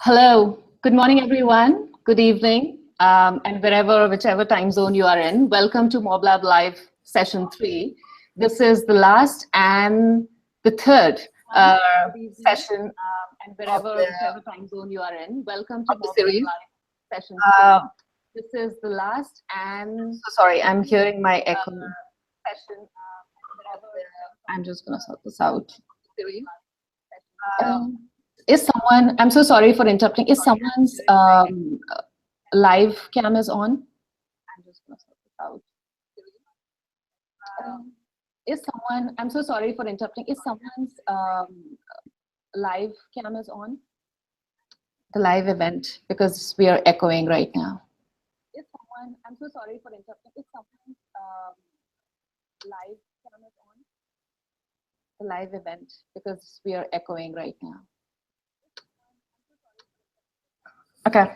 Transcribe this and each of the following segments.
Hello, good morning, everyone. Good evening, and whichever time zone you are in. Welcome to MobLab Live Session 3. This is the last and the third session, and whichever time zone you are in. Welcome to MobLab Live Session 3. This is the last and sorry, I'm hearing my echo. Session. I'm just gonna sort this out. Is someone, I'm so sorry for interrupting, is someone's live cam is on? I'm just gonna sort this out. Is someone, I'm so sorry for interrupting, is someone's live cam is on? The live event, because we are echoing right now. Is someone, I'm so sorry for interrupting, is someone's live cam is on? The live event, because we are echoing right now. Okay,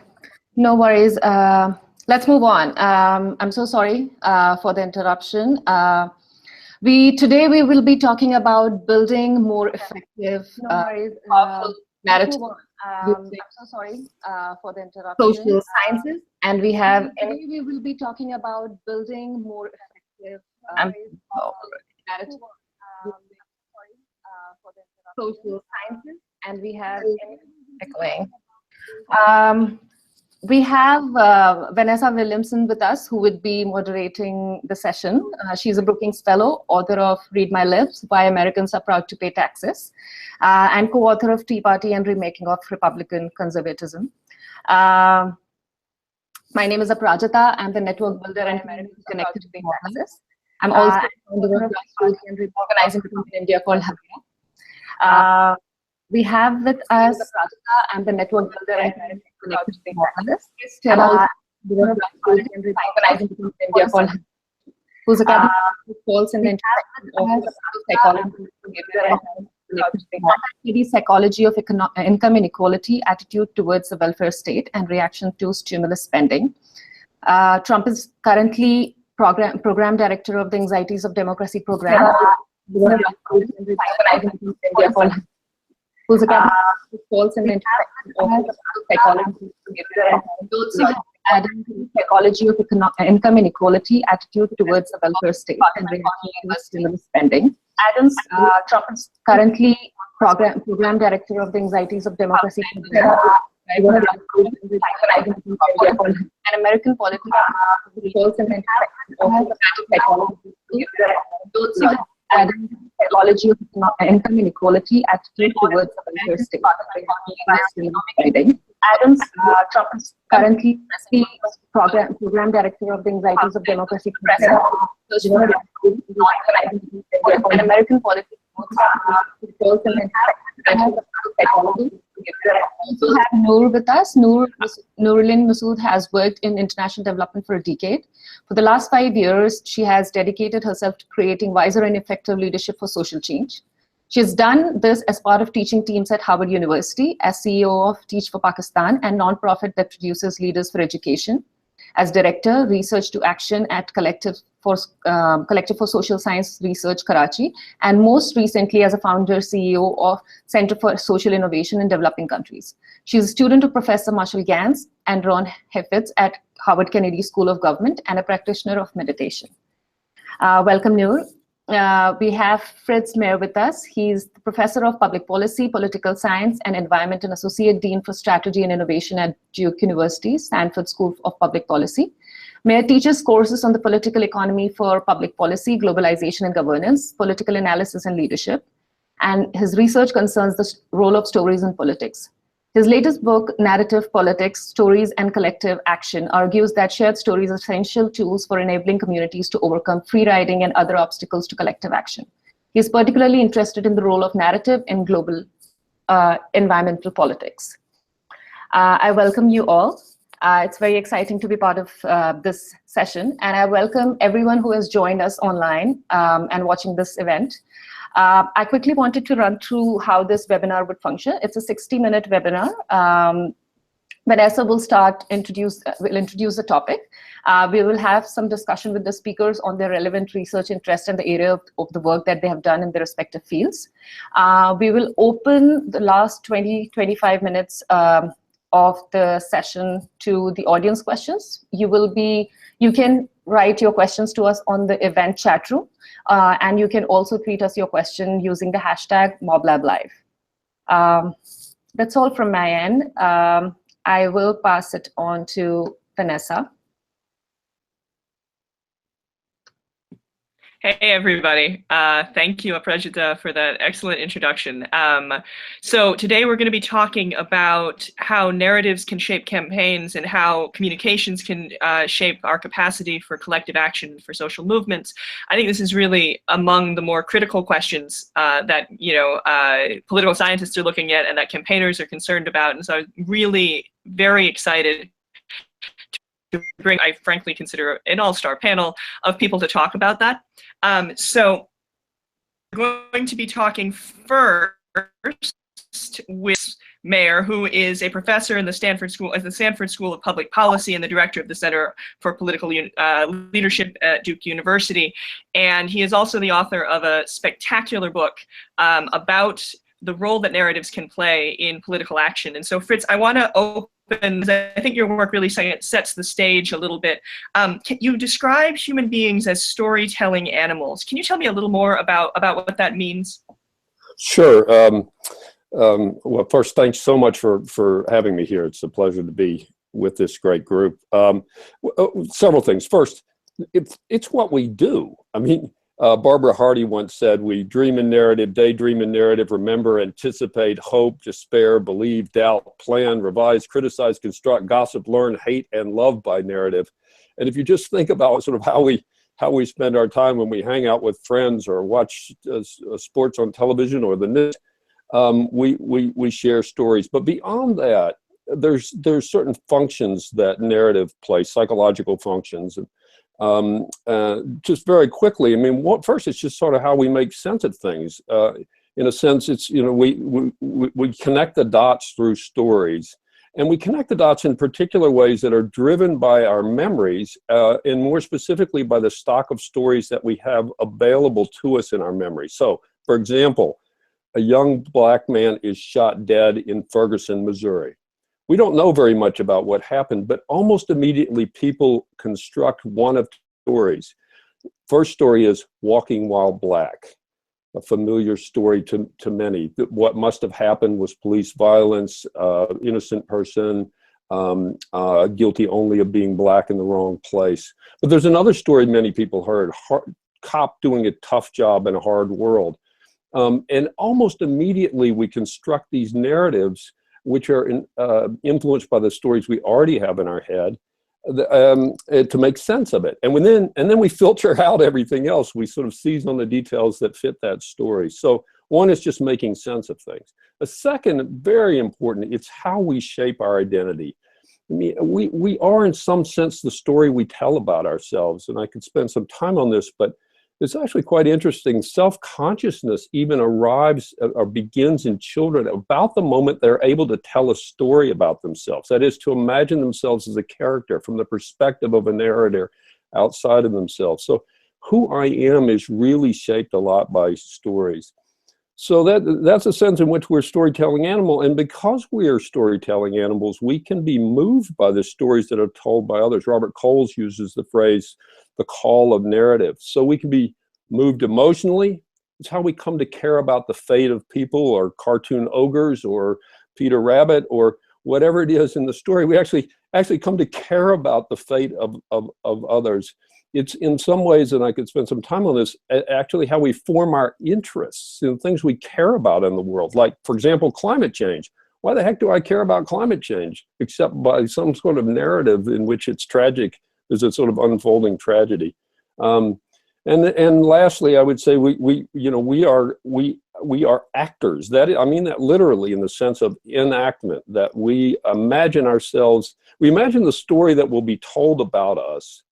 no worries. Let's move on. I'm so sorry for the interruption. Today we will be talking about building more effective, powerful narrative. I'm so sorry for the interruption. Social sciences, and we have. Today we will be talking about building more effective narrative. Social sciences, and we have echoing. We have Vanessa Williamson with us, who would be moderating the session. She's a Brookings Fellow, author of Read My Lips, Why Americans Are Proud to Pay Taxes, and co-author of Tea Party and Remaking of Republican Conservatism. My name is Aprajita. I'm the network builder and Americans Connected to Pay Taxes. I'm also founder of organizing group in India called Habia. We have with us Prajita and the network builder and connected to Kris-Stella organizing in India called who's a academic who falls in the intersection of psychology of income inequality, attitude towards the welfare state, and reaction to stimulus spending. Trump is currently program director of the Anxieties of Democracy program. Who's a who falls in the intersection of psychology, psychology of income inequality, attitude towards the welfare state, and reaction to stimulus spending. Trump is currently program director of the Anxieties of Democracy program. An American politician who falls in the intersection of psychology. Psychology of income inequality, attitude towards the welfare state. Trump is currently program director of the Anxieties of Democracy program. An American politician who falls in the intersection of psychology. We also have Noor with us. Noorulain Masood has worked in international development for a decade. For the last 5 years, she has dedicated herself to creating wiser and effective leadership for social change. She has done this as part of teaching teams at Harvard University, as CEO of Teach for Pakistan, and nonprofit that produces leaders for education, as director, research to action at Collective for Social Science Research, Karachi, and most recently as a founder, CEO of Center for Social Innovation in Developing Countries. She's a student of Professor Marshall Ganz and Ron Heifetz at Harvard Kennedy School of Government and a practitioner of meditation. Welcome, Noor. We have Fritz Mayer with us. He's the professor of public policy, political science, and environment, and associate dean for strategy and innovation at Duke University, Stanford School of Public Policy. Mayer teaches courses on the political economy for public policy, globalization and governance, political analysis and leadership. And his research concerns the role of stories in politics. His latest book, Narrative Politics, Stories and Collective Action, argues that shared stories are essential tools for enabling communities to overcome free riding and other obstacles to collective action. He is particularly interested in the role of narrative in global environmental politics. I welcome you all. It's very exciting to be part of this session, and I welcome everyone who has joined us online and watching this event. I quickly wanted to run through how this webinar would function. It's a 60-minute webinar. Vanessa will introduce the topic. We will have some discussion with the speakers on their relevant research interest and the area of the work that they have done in their respective fields. We will open the last 20-25 minutes of the session to the audience questions. You can write your questions to us on the event chat room, and you can also tweet us your question using the hashtag MobLabLive. That's all from my end. I will pass it on to Vanessa. Hey, everybody. Thank you, Aprajita, for that excellent introduction. So today we're going to be talking about how narratives can shape campaigns and how communications can shape our capacity for collective action for social movements. I think this is really among the more critical questions that political scientists are looking at and that campaigners are concerned about. And so I'm really very excited to bring, I frankly consider, an all-star panel of people to talk about that. So we're going to be talking first with Mayer, who is a professor in the Stanford School of Public Policy and the director of the Center for Political Leadership at Duke University. And he is also the author of a spectacular book about the role that narratives can play in political action. And so, Fritz, I want to open, I think your work really sets the stage a little bit. You describe human beings as storytelling animals. Can you tell me a little more about what that means? Sure. Well, first, thanks so much for having me here. It's a pleasure to be with this great group. Several things. First, it's what we do. I mean, Barbara Hardy once said, we dream in narrative, daydream in narrative, remember, anticipate, hope, despair, believe, doubt, plan, revise, criticize, construct, gossip, learn, hate, and love by narrative. And if you just think about sort of how we spend our time when we hang out with friends or watch sports on television or the news, we share stories. But beyond that, there's certain functions that narrative plays, psychological functions. Just very quickly, I mean, first, it's just sort of how we make sense of things. In a sense, it's, we connect the dots through stories, and we connect the dots in particular ways that are driven by our memories, and more specifically by the stock of stories that we have available to us in our memory. So, for example, a young black man is shot dead in Ferguson, Missouri. We don't know very much about what happened, but almost immediately people construct one of two stories. First story is walking while black, a familiar story to many. What must have happened was police violence, innocent person, guilty only of being black in the wrong place. But there's another story many people heard, cop doing a tough job in a hard world. And almost immediately we construct these narratives which are influenced by the stories we already have in our head, to make sense of it. And then we filter out everything else. We sort of seize on the details that fit that story. So one is just making sense of things. A second, very important, it's how we shape our identity. I mean, we are in some sense the story we tell about ourselves. And I could spend some time on this, but it's actually quite interesting. Self-consciousness even arrives or begins in children about the moment they're able to tell a story about themselves. That is, to imagine themselves as a character from the perspective of a narrator outside of themselves. So who I am is really shaped a lot by stories. So that's a sense in which we're a storytelling animal. And because we are storytelling animals, we can be moved by the stories that are told by others. Robert Coles uses the phrase, the call of narrative. So we can be moved emotionally. It's how we come to care about the fate of people or cartoon ogres or Peter Rabbit or whatever it is in the story. We actually come to care about the fate of others. It's in some ways, and I could spend some time on this, actually how we form our interests in things we care about in the world. Like, for example, climate change. Why the heck do I care about climate change? Except by some sort of narrative in which it's tragic. There's a sort of unfolding tragedy. And lastly, I would say we are actors. That, I mean that literally in the sense of enactment, that we imagine ourselves, we imagine the story that will be told about us.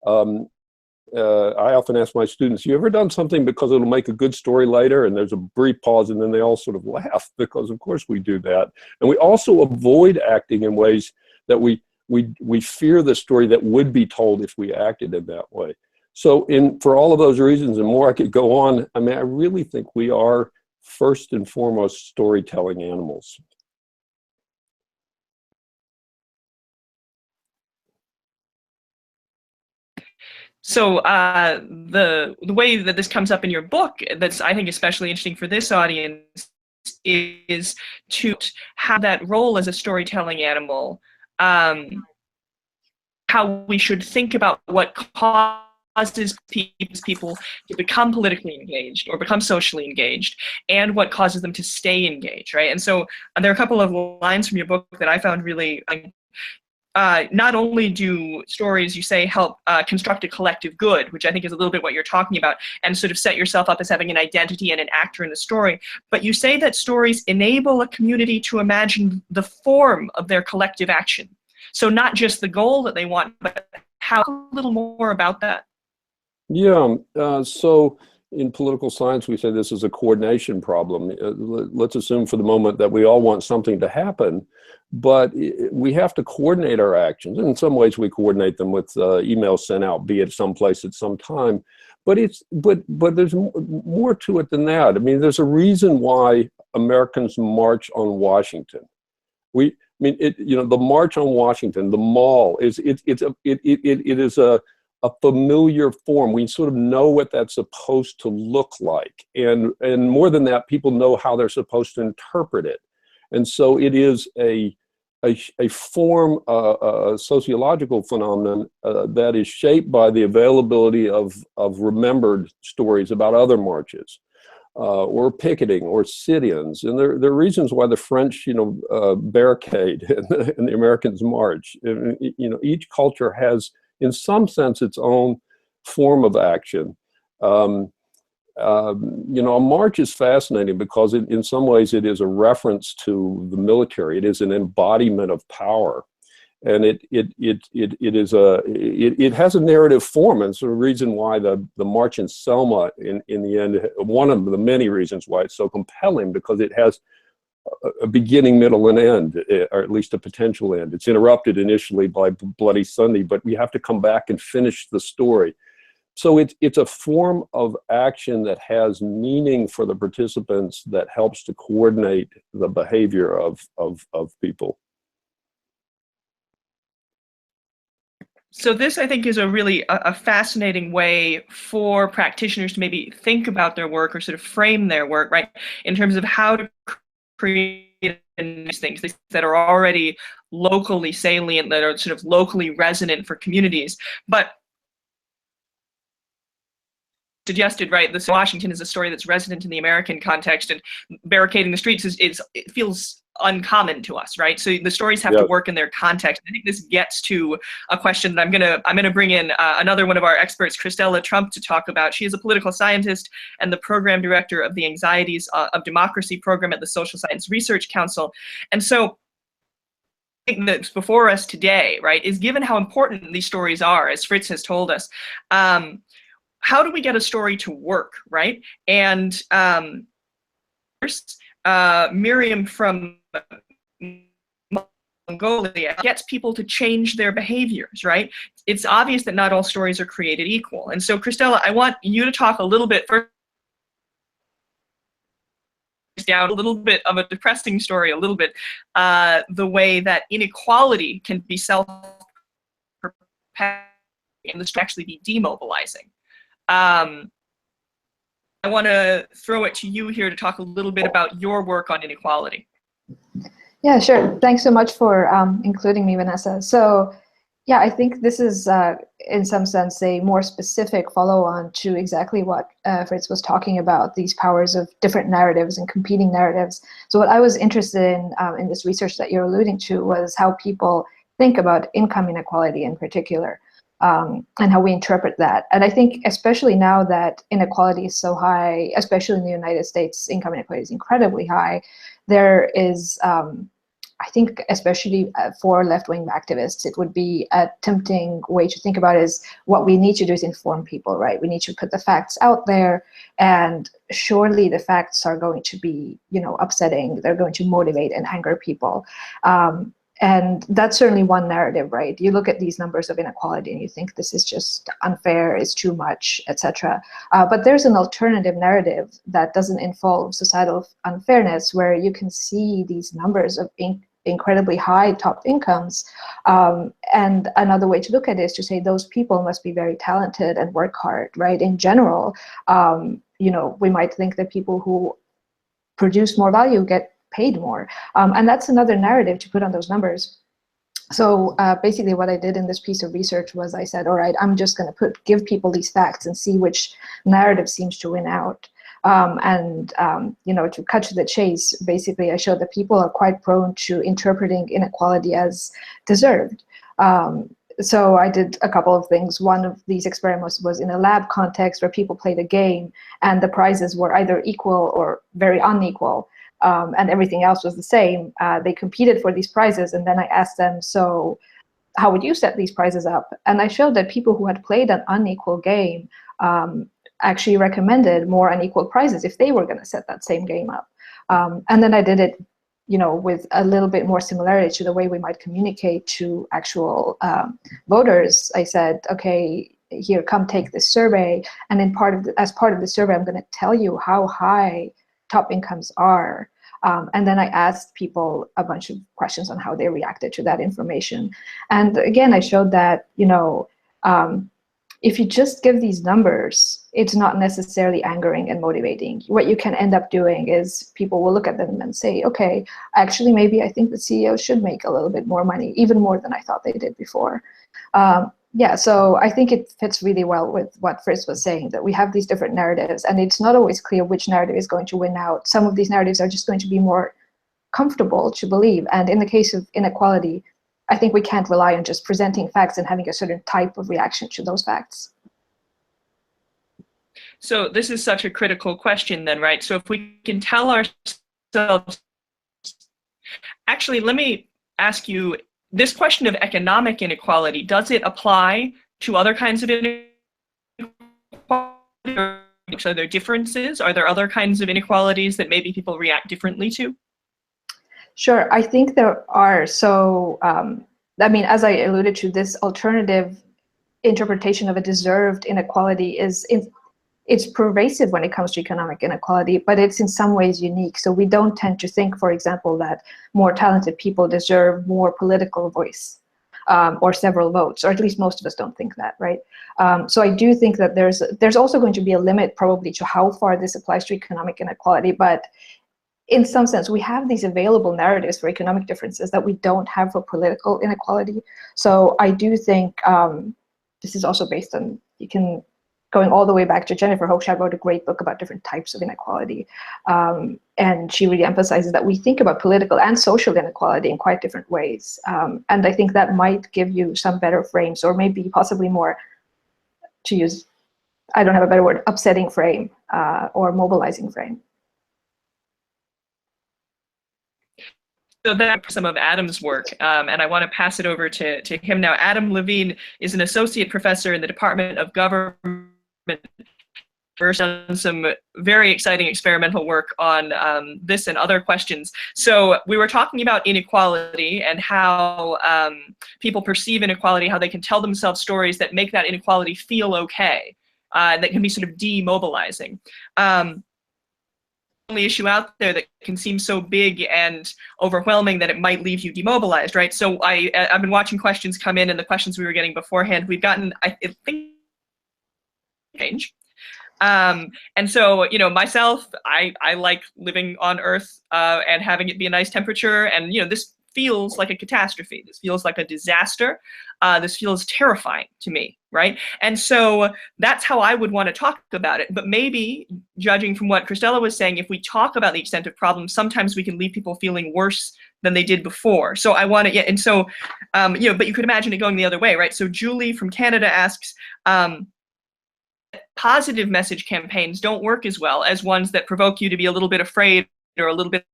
I often ask my students, you ever done something because it'll make a good story later? And there's a brief pause and then they all sort of laugh, because of course we do that. And we also avoid acting in ways that we fear the story that would be told if we acted in that way. So for all of those reasons and more, I could go on. I mean, I really think we are first and foremost storytelling animals. So the way that this comes up in your book, that's I think especially interesting for this audience, is to have that role as a storytelling animal, how we should think about what causes people to become politically engaged or become socially engaged, and what causes them to stay engaged, right? And so there are a couple of lines from your book that I found really not only do stories, you say, help construct a collective good, which I think is a little bit what you're talking about, and sort of set yourself up as having an identity and an actor in the story, but you say that stories enable a community to imagine the form of their collective action. So not just the goal that they want, but how a little more about that. Yeah, so in political science, we say this is a coordination problem. Let's assume for the moment that we all want something to happen, but we have to coordinate our actions. And in some ways, we coordinate them with emails sent out, be it someplace at some time. But there's more to it than that. I mean, there's a reason why Americans march on Washington. The March on Washington, the mall it is a familiar form. We sort of know what that's supposed to look like, and more than that, people know how they're supposed to interpret it. And so it is a form, a sociological phenomenon that is shaped by the availability of remembered stories about other marches, or picketing, or sit-ins. And there are reasons why the French, barricade and the Americans march. Each culture has, in some sense, its own form of action. A march is fascinating because in some ways it is a reference to the military. It is an embodiment of power, and it has a narrative form. And it's the reason why the March in Selma, in the end, one of the many reasons why it's so compelling, because it has a beginning, middle, and end, or at least a potential end. It's interrupted initially by Bloody Sunday, but we have to come back and finish the story. So it's a form of action that has meaning for the participants, that helps to coordinate the behavior of people. So this, I think, is a really a fascinating way for practitioners to maybe think about their work, or sort of frame their work, right, in terms of how to create these things that are already locally salient, that are sort of locally resonant for communities. But suggested, right, this Washington is a story that's resonant in the American context, and barricading the streets it feels uncommon to us, right? So the stories have to work in their context. I think this gets to a question that I'm gonna bring in another one of our experts, Kris-Stella Trump, to talk about. She is a political scientist and the program director of the Anxieties of Democracy program at the Social Science Research Council. And so I think that's before us today, right, is given how important these stories are, as Fritz has told us. How do we get a story to work, right? And first, Miriam from Mongolia gets people to change their behaviors, right? It's obvious that not all stories are created equal. And so, Kris-Stella, I want you to talk a little bit first down a little bit of a depressing story, a little bit, the way that inequality can be self-perpetuating and this can actually be demobilizing. I want to throw it to you here to talk a little bit about your work on inequality. Yeah, sure. Thanks so much for including me, Vanessa. So, yeah, I think this is, in some sense, a more specific follow-on to exactly what Fritz was talking about, these powers of different narratives and competing narratives. So what I was interested in this research that you're alluding to was how people think about income inequality in particular. And how we interpret that. And I think especially now that inequality is so high, especially in the United States, income inequality is incredibly high, there is, I think especially for left-wing activists, it would be a tempting way to think about is what we need to do is inform people, right? We need to put the facts out there, and surely the facts are going to be, upsetting. They're going to motivate and anger people. And that's certainly one narrative, right? You look at these numbers of inequality and you think this is just unfair, it's too much, etc. But there's an alternative narrative that doesn't involve societal unfairness, where you can see these numbers of incredibly high top incomes. And another way to look at it is to say those people must be very talented and work hard, right? In general, you know, we might think that people who produce more value get paid more. And that's another narrative to put on those numbers. So basically what I did in this piece of research was I said, all right, I'm just going to give people these facts and see which narrative seems to win out. You know, to cut to the chase, basically I showed that people are quite prone to interpreting inequality as deserved. So I did a couple of things. One of these experiments was in a lab context where people played a game and the prizes were either equal or very unequal. And everything else was the same. They competed for these prizes, and then I asked them, so how would you set these prizes up? And I showed that people who had played an unequal game actually recommended more unequal prizes if they were going to set that same game up. And then I did it, you know, with a little bit more similarity to the way we might communicate to actual voters. I said, okay, here, come take this survey, and as part of the survey, I'm going to tell you how high top incomes are. And then I asked people a bunch of questions on how they reacted to that information. And again, I showed that, you know, if you just give these numbers, it's not necessarily angering and motivating. What you can end up doing is people will look at them and say, okay, actually, maybe I think the CEO should make a little bit more money, even more than I thought they did before. Yeah, so I think it fits really well with what Fritz was saying, that we have these different narratives, and it's not always clear which narrative is going to win out. Some of these narratives are just going to be more comfortable to believe. And in the case of inequality, I think we can't rely on just presenting facts and having a certain type of reaction to those facts. So this is such a critical question then, right? So if we can tell ourselves, actually, let me ask you, this question of economic inequality, does it apply to other kinds of inequality? Are there differences? Are there other kinds of inequalities that maybe people react differently to? Sure, I think there are. So, I mean, as I alluded to, this alternative interpretation of a deserved inequality it's pervasive when it comes to economic inequality, but it's in some ways unique. So we don't tend to think, for example, that more talented people deserve more political voice or several votes, or at least most of us don't think that, right? So I do think that there's also going to be a limit probably to how far this applies to economic inequality, but in some sense, we have these available narratives for economic differences that we don't have for political inequality. So I do think this is also based on, going all the way back to Jennifer Hochschild wrote a great book about different types of inequality. And she really emphasizes that we think about political and social inequality in quite different ways. And I think that might give you some better frames, or maybe possibly more, to use, I don't have a better word, upsetting frame or mobilizing frame. So that's some of Adam's work, and I want to pass it over to him now. Adam Levine is an associate professor in the Department of Government. We've done some very exciting experimental work on this and other questions. So we were talking about inequality and how people perceive inequality, how they can tell themselves stories that make that inequality feel okay, that can be sort of demobilizing. Only issue out there that can seem so big and overwhelming that it might leave you demobilized, right? So I've been watching questions come in, and the questions we were getting beforehand, we've gotten, I think, change. And so, you know, myself, I like living on Earth and having it be a nice temperature, and, you know, this feels like a catastrophe. This feels like a disaster. This feels terrifying to me, right? And so that's how I would want to talk about it. But maybe, judging from what Kris-Stella was saying, if we talk about the extent of problems, sometimes we can leave people feeling worse than they did before. So I want to, yeah, and so, you know, but you could imagine it going the other way, right? So Julie from Canada asks, positive message campaigns don't work as well as ones that provoke you to be a little bit afraid or a little bit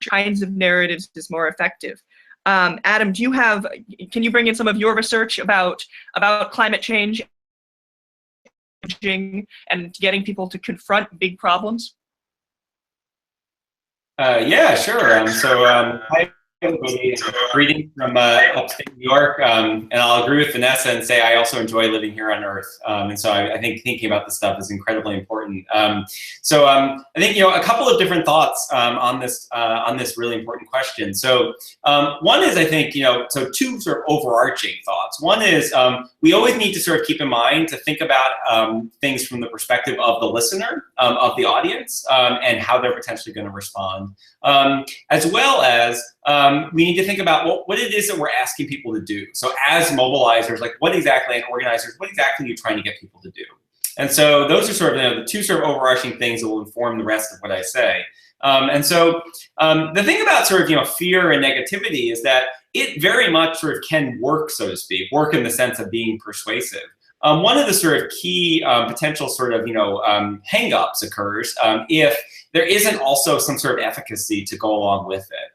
kinds of narratives is more effective. Adam, can you bring in some of your research about climate change and getting people to confront big problems? Yeah, sure. everybody. Greetings from upstate New York, and I'll agree with Vanessa and say I also enjoy living here on Earth, and so I think thinking about this stuff is incredibly important. I think a couple of different thoughts on this really important question. So one is, I think, so two sort of overarching thoughts. One is we always need to sort of keep in mind to think about things from the perspective of the listener, of the audience, and how they're potentially going to respond, as well as we need to think about what it is that we're asking people to do. So as mobilizers, like what exactly, and organizers, what exactly are you trying to get people to do? And so those are sort of the two sort of overarching things that will inform the rest of what I say. The thing about sort of fear and negativity is that it very much sort of can work, so to speak, work in the sense of being persuasive. One of the sort of key potential sort of hang-ups occurs if there isn't also some sort of efficacy to go along with it.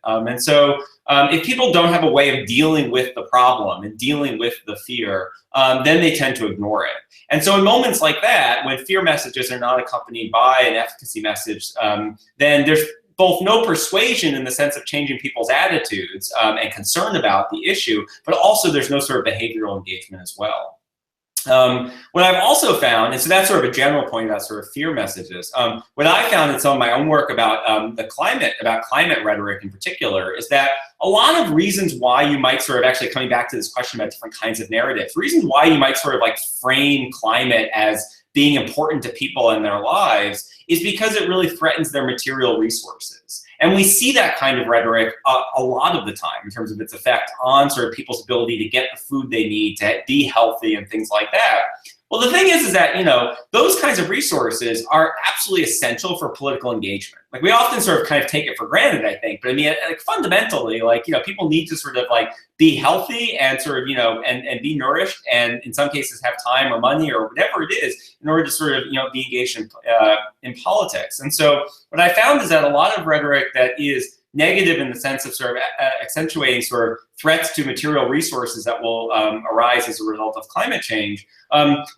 If people don't have a way of dealing with the problem and dealing with the fear, then they tend to ignore it. And so in moments like that, when fear messages are not accompanied by an efficacy message, then there's both no persuasion in the sense of changing people's attitudes and concern about the issue, but also there's no sort of behavioral engagement as well. What I've also found, and so that's sort of a general point about sort of fear messages. What I found in some of my own work about climate rhetoric in particular, is that a lot of reasons why you might sort of, actually coming back to this question about different kinds of narratives, reasons why you might sort of like frame climate as being important to people in their lives is because it really threatens their material resources. And we see that kind of rhetoric a lot of the time in terms of its effect on sort of people's ability to get the food they need, to be healthy and things like that. Well, the thing is that, those kinds of resources are absolutely essential for political engagement. Like we often sort of kind of take it for granted, I think, but I mean, like fundamentally, like, people need to sort of like be healthy and sort of, and be nourished, and in some cases have time or money or whatever it is in order to sort of, be engaged in politics. And so what I found is that a lot of rhetoric that is negative in the sense of sort of accentuating sort of threats to material resources that will arise as a result of climate change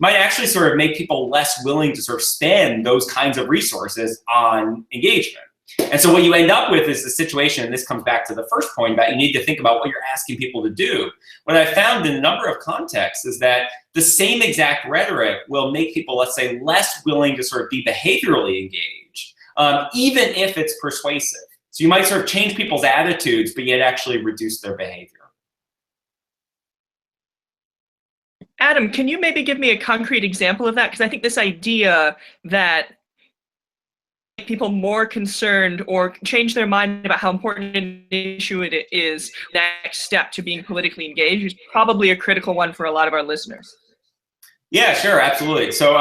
might actually sort of make people less willing to sort of spend those kinds of resources on engagement. And so what you end up with is the situation, and this comes back to the first point about you need to think about what you're asking people to do. What I found in a number of contexts is that the same exact rhetoric will make people, let's say, less willing to sort of be behaviorally engaged, even if it's persuasive. So you might sort of change people's attitudes, but yet actually reduce their behavior. Adam, can you maybe give me a concrete example of that? Because I think this idea that people more concerned or change their mind about how important an issue it is, the next step to being politically engaged, is probably a critical one for a lot of our listeners. Yeah, sure, absolutely. So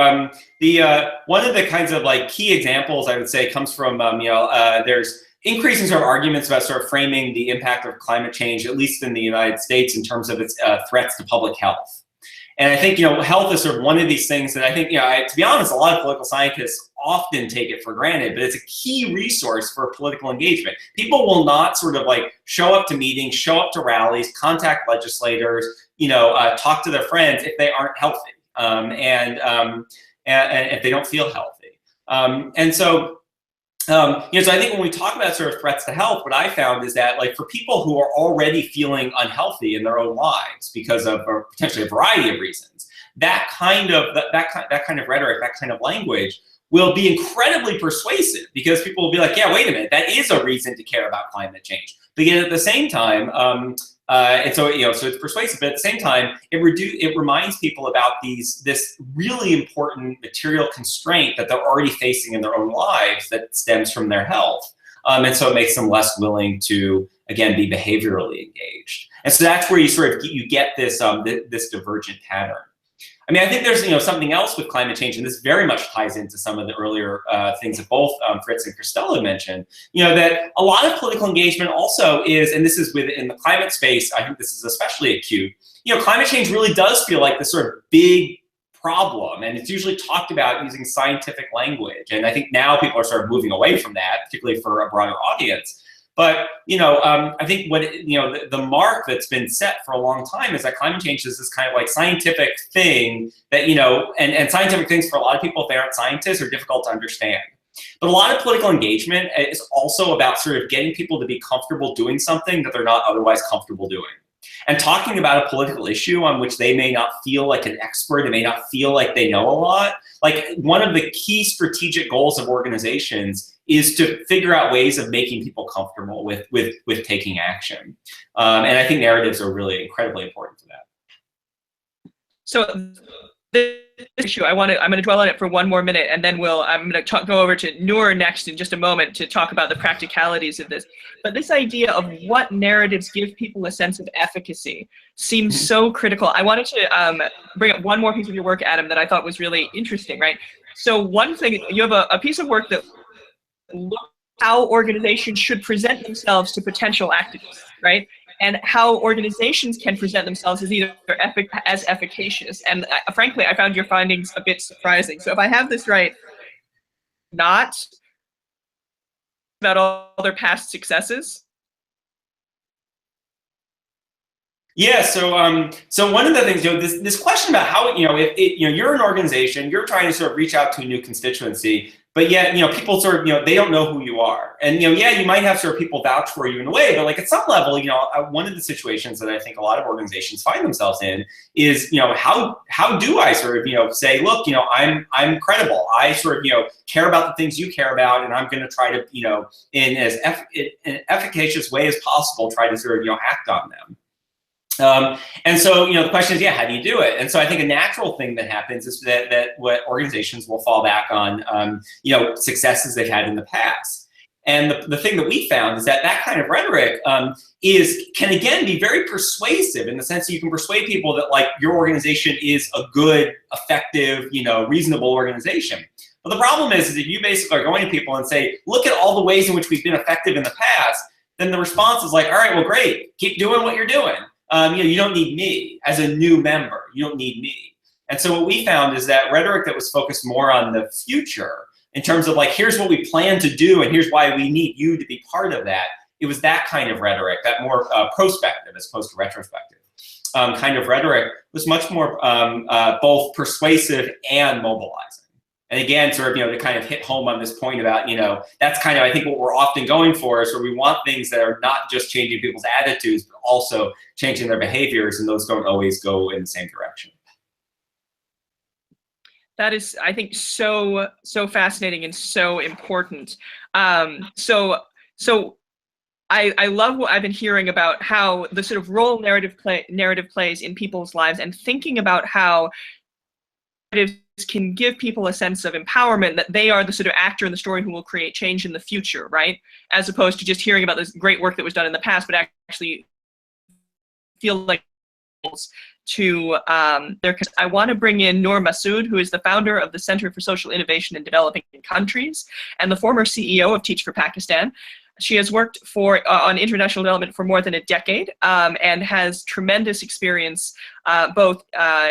one of the kinds of like key examples I would say comes from there's increasing sort of arguments about sort of framing the impact of climate change, at least in the United States, in terms of its threats to public health. And I think, health is sort of one of these things that I think, to be honest, a lot of political scientists often take it for granted, but it's a key resource for political engagement. People will not sort of like show up to meetings, show up to rallies, contact legislators, talk to their friends if they aren't healthy, and if they don't feel healthy. So I think when we talk about sort of threats to health, what I found is that, like, for people who are already feeling unhealthy in their own lives because of potentially a variety of reasons, that kind of rhetoric, that kind of language will be incredibly persuasive, because people will be like, yeah, wait a minute, that is a reason to care about climate change. But yet at the same time, so it's persuasive, but at the same time, it reminds people about this really important material constraint that they're already facing in their own lives that stems from their health. And so it makes them less willing to, again, be behaviorally engaged. And so that's where you get this this divergent pattern. I mean, I think there's something else with climate change, and this very much ties into some of the earlier things that both Fritz and Kris-Stella mentioned. That a lot of political engagement also is, and this is within the climate space, I think this is especially acute. Climate change really does feel like this sort of big problem, and it's usually talked about using scientific language. And I think now people are sort of moving away from that, particularly for a broader audience. But I think what the mark that's been set for a long time is that climate change is this kind of like scientific thing that and scientific things for a lot of people, if they aren't scientists, are difficult to understand. But a lot of political engagement is also about sort of getting people to be comfortable doing something that they're not otherwise comfortable doing. And talking about a political issue on which they may not feel like an expert, they may not feel like they know a lot. Like, one of the key strategic goals of organizations is to figure out ways of making people comfortable with taking action. And I think narratives are really incredibly important for that. So this issue, I'm going to dwell on it for one more minute, and then I'm going to go over to Noor next in just a moment to talk about the practicalities of this. But this idea of what narratives give people a sense of efficacy seems so critical. I wanted to bring up one more piece of your work, Adam, that I thought was really interesting, right? So one thing, you have a piece of work that looks at how organizations should present themselves to potential activists, right? And how organizations can present themselves as either as efficacious. And frankly, I found your findings a bit surprising. So if I have this right, not about all their past successes. Yeah, so one of the things, this question about how, if you're an organization, you're trying to sort of reach out to a new constituency, but yet, people sort of, they don't know who you are. And, yeah, you might have sort of people vouch for you in a way, but like at some level, one of the situations that I think a lot of organizations find themselves in is, how do I sort of, say, look, I'm credible. I sort of, care about the things you care about, and I'm going to try to, in as an efficacious way as possible, try to sort of, act on them. And so, the question is, yeah, how do you do it? And so I think a natural thing that happens is that what organizations will fall back on, successes they've had in the past. And the thing that we found is that kind of rhetoric can again be very persuasive, in the sense that you can persuade people that like your organization is a good, effective, reasonable organization. But the problem is that you basically are going to people and say, look at all the ways in which we've been effective in the past. Then the response is like, all right, well, great, keep doing what you're doing. You don't need me as a new member. You don't need me. And so what we found is that rhetoric that was focused more on the future, in terms of like, here's what we plan to do, and here's why we need you to be part of that. It was that kind of rhetoric, that more prospective as opposed to retrospective kind of rhetoric, was much more both persuasive and mobilizing. And again, sort of, to kind of hit home on this point about, that's kind of, I think, what we're often going for, is where we want things that are not just changing people's attitudes, but also changing their behaviors, and those don't always go in the same direction. That is, I think, so fascinating and so important. So I love what I've been hearing about how the sort of role narrative plays in people's lives, and thinking about how narratives can give people a sense of empowerment, that they are the sort of actor in the story who will create change in the future, right? As opposed to just hearing about this great work that was done in the past, but actually feel like to their. I want to bring in Noor Masood, who is the founder of the Center for Social Innovation in Developing Countries and the former CEO of Teach for Pakistan. She has worked on international development for more than a decade, and has tremendous experience both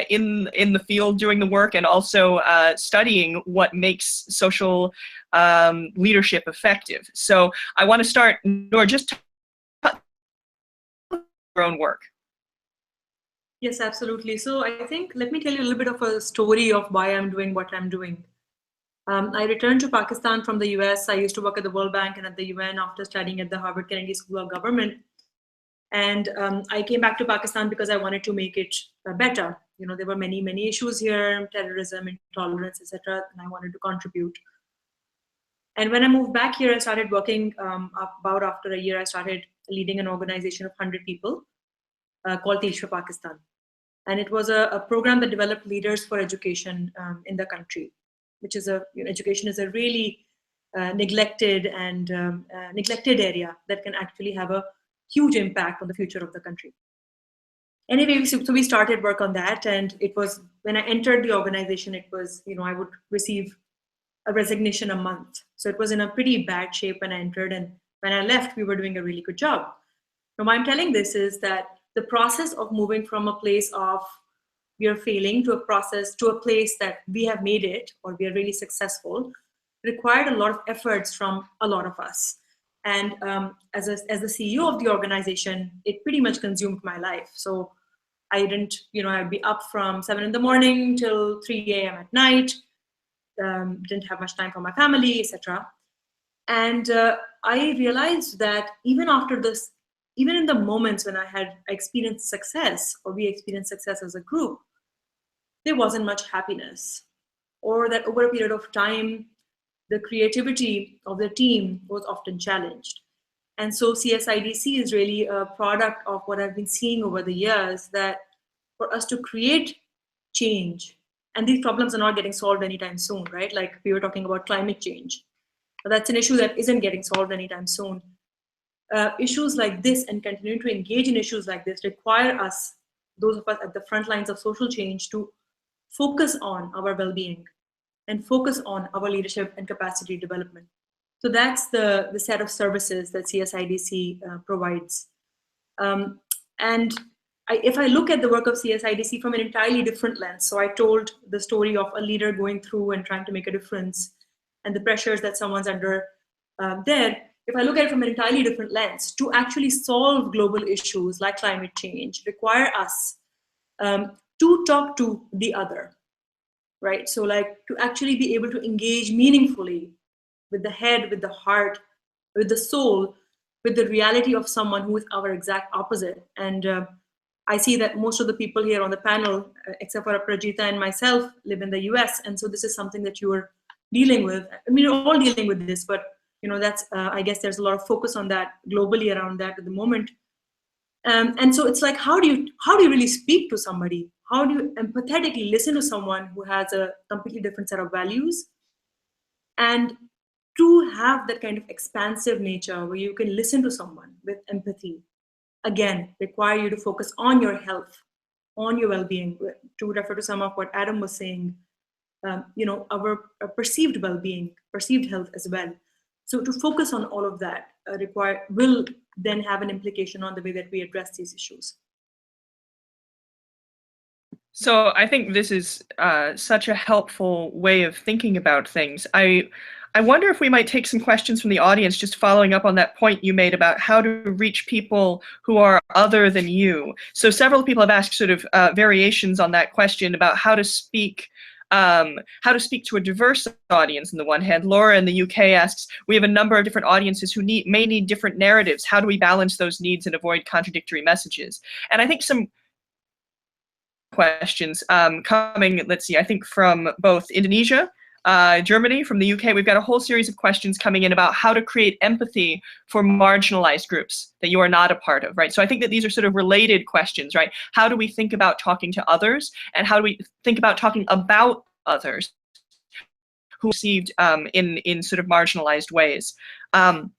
in the field doing the work, and also studying what makes social leadership effective. So I want to start, Noor, just your own work. Yes, absolutely. So I think, let me tell you a little bit of a story of why I'm doing what I'm doing. I returned to Pakistan from the US. I used to work at the World Bank and at the UN after studying at the Harvard Kennedy School of Government. And I came back to Pakistan because I wanted to make it better. There were many, many issues here, terrorism, intolerance, etc., and I wanted to contribute. And when I moved back here, I started working. About after a year, I started leading an organization of 100 people called Teach for Pakistan. And it was a program that developed leaders for education in the country, which is education is a really neglected area that can actually have a huge impact on the future of the country. Anyway, so we started work on that, and it was, when I entered the organization, it was, I would receive a resignation a month. So it was in a pretty bad shape when I entered, and when I left, we were doing a really good job. Now, why I'm telling this is that the process of moving from a place of we are failing to a place that we have made it, or we are really successful, required a lot of efforts from a lot of us. And as the CEO of the organization, it pretty much consumed my life. So I didn't, I'd be up from 7 in the morning till 3 a.m. at night, didn't have much time for my family, etc. And I realized that even after this, even in the moments when I experienced success, or we experienced success as a group, there wasn't much happiness, or that over a period of time, the creativity of the team was often challenged. And so CSIDC is really a product of what I've been seeing over the years, that for us to create change, and these problems are not getting solved anytime soon, right? Like we were talking about climate change, but that's an issue that isn't getting solved anytime soon. Issues like this and continuing to engage in issues like this require us, those of us at the front lines of social change, to focus on our well-being and focus on our leadership and capacity development. So that's the set of services that CSIDC provides. If I look at the work of CSIDC from an entirely different lens, so I told the story of a leader going through and trying to make a difference and the pressures that someone's under there. If I look at it from an entirely different lens, to actually solve global issues like climate change require us to talk to the other, right? So like to actually be able to engage meaningfully with the head, with the heart, with the soul, with the reality of someone who is our exact opposite. And I see that most of the people here on the panel, except for Aprajita and myself, live in the US. And so this is something that you are dealing with. I mean, you're all dealing with this, but that's, I guess there's a lot of focus on that globally around that at the moment. And so it's like, how do you really speak to somebody? How do you empathetically listen to someone who has a completely different set of values? And to have that kind of expansive nature where you can listen to someone with empathy, again, require you to focus on your health, on your well-being. To refer to some of what Adam was saying, our perceived well-being, perceived health as well. So to focus on all of that will then have an implication on the way that we address these issues. So I think this is such a helpful way of thinking about things. I wonder if we might take some questions from the audience, just following up on that point you made about how to reach people who are other than you. So several people have asked sort of variations on that question about how to speak to a diverse audience on the one hand. Laura in the UK asks, we have a number of different audiences who may need different narratives. How do we balance those needs and avoid contradictory messages? And I think some questions coming, let's see, I think from both Indonesia, Germany, from the UK, we've got a whole series of questions coming in about how to create empathy for marginalized groups that you are not a part of, right? So I think that these are sort of related questions, right? How do we think about talking to others, and how do we think about talking about others who are perceived in sort of marginalized ways? I'm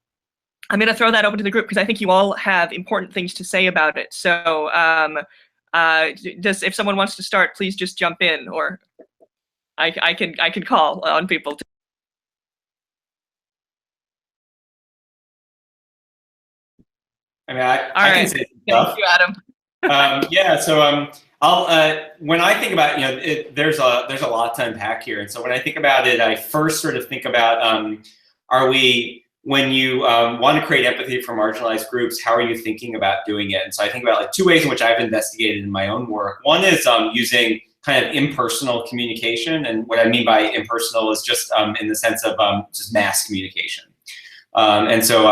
going to throw that open to the group because I think you all have important things to say about it. So if someone wants to start, please just jump in, or I can call on people. I mean, I can say stuff. Thank you, Adam. Yeah. So when I think about, there's a lot to unpack here, and so when I think about it, I first sort of think about when you want to create empathy for marginalized groups, how are you thinking about doing it? And so I think about like two ways in which I've investigated in my own work. One is using kind of impersonal communication, and what I mean by impersonal is just in the sense of just mass communication. And so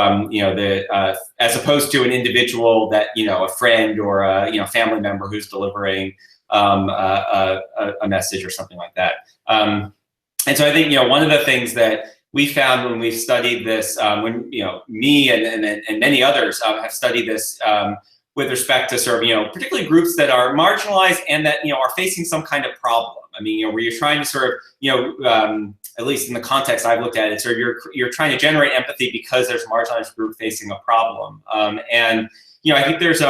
as opposed to an individual that a friend or a family member who's delivering a message or something like that. And so I think one of the things that we found when we studied this, when me and many others have studied this with respect to sort of particularly groups that are marginalized and that are facing some kind of problem. I mean, where you're trying to sort of at least in the context I've looked at it, so you're trying to generate empathy because there's a marginalized group facing a problem. And I think there's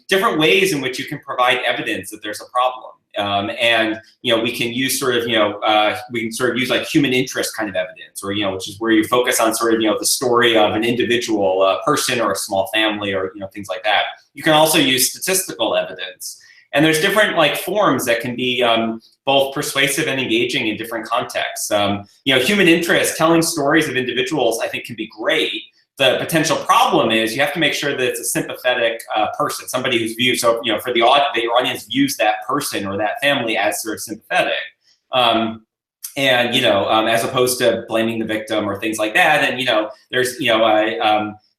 different ways in which you can provide evidence that there's a problem. And we can use sort of use like human interest kind of evidence, or which is where you focus on sort of the story of an individual person or a small family, or things like that. You can also use statistical evidence, and there's different like forms that can be both persuasive and engaging in different contexts. Human interest, telling stories of individuals, I think can be great. The potential problem is you have to make sure that it's a sympathetic person, somebody who's viewed, so for your audience views that person or that family as sort of sympathetic. And, as opposed to blaming the victim or things like that. And, there's,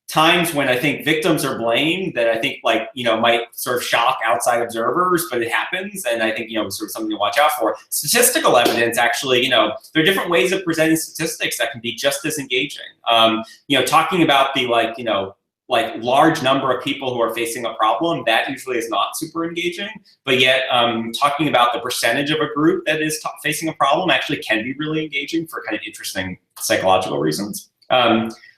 times when I think victims are blamed that I think might sort of shock outside observers, but it happens. And I think, sort of something to watch out for. Statistical evidence, actually, there are different ways of presenting statistics that can be just as engaging. Talking about the large number of people who are facing a problem, that usually is not super engaging. But yet talking about the percentage of a group that is facing a problem actually can be really engaging for kind of interesting psychological reasons.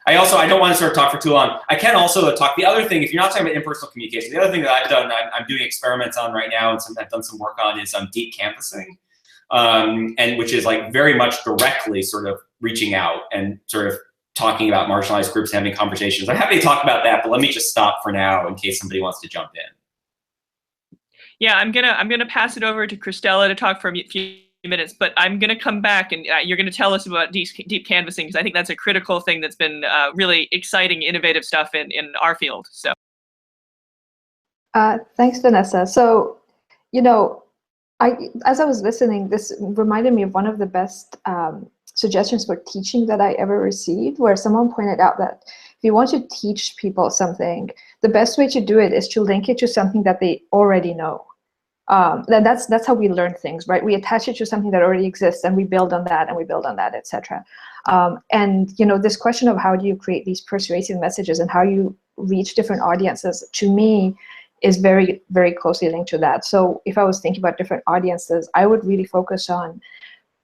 I don't want to sort of talk for too long. I can also talk, the other thing, if you're not talking about impersonal communication, the other thing that I've done, I'm doing experiments on right now, and I've done some work on, is deep canvassing, and which is very much directly sort of reaching out and sort of talking about marginalized groups and having conversations. I'm happy to talk about that, but let me just stop for now in case somebody wants to jump in. Yeah, I'm gonna pass it over to Kris-Stella to talk for a few minutes, but I'm gonna come back and you're gonna tell us about deep canvassing, because I think that's a critical thing that's been really exciting, innovative stuff in our field. So. Thanks, Vanessa. So, as I was listening, this reminded me of one of the best suggestions for teaching that I ever received, where someone pointed out that if you want to teach people something, the best way to do it is to link it to something that they already know. That's how we learn things, right? We attach it to something that already exists, and we build on that, and we build on that, etc. And this question of how do you create these persuasive messages and how you reach different audiences, to me, is very, very closely linked to that. So if I was thinking about different audiences, I would really focus on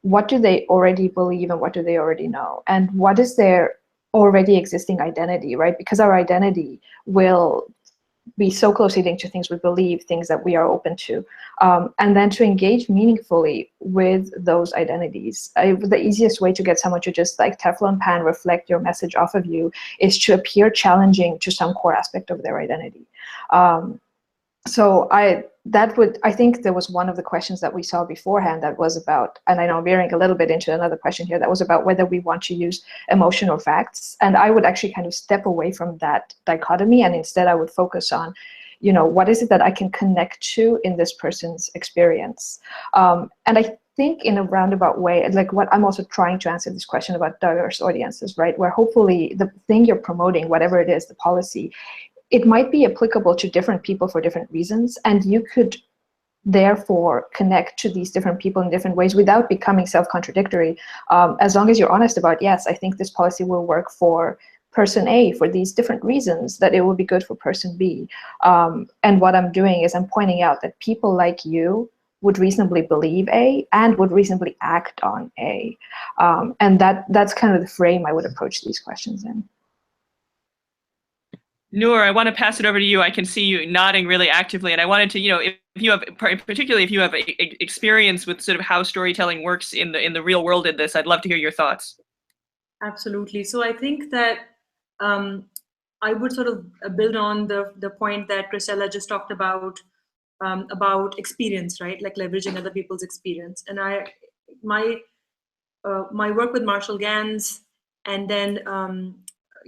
what do they already believe and what do they already know, and what is their already existing identity, right? Because our identity will be so closely linked to things we believe, things that we are open to, and then to engage meaningfully with those identities. The easiest way to get someone to just Teflon pan reflect your message off of you is to appear challenging to some core aspect of their identity. So I think there was one of the questions that we saw beforehand that was about, and I know I'm veering a little bit into another question here, that was about whether we want to use emotion or facts. And I would actually kind of step away from that dichotomy, and instead I would focus on, what is it that I can connect to in this person's experience? And I think in a roundabout way, what I'm also trying to answer this question about diverse audiences, right? Where hopefully the thing you're promoting, whatever it is, the policy, it might be applicable to different people for different reasons, and you could therefore connect to these different people in different ways without becoming self-contradictory, as long as you're honest about, yes, I think this policy will work for person A for these different reasons, that it will be good for person B. And what I'm doing is I'm pointing out that people like you would reasonably believe A and would reasonably act on A. And that's kind of the frame I would approach these questions in. Noor, I want to pass it over to you. I can see you nodding really actively, and I wanted to, if you have, particularly if you have experience with sort of how storytelling works in the real world in this, I'd love to hear your thoughts. Absolutely. So I think that I would sort of build on the point that Kris-Stella just talked about experience, right? Like leveraging other people's experience. And my work with Marshall Gans, and then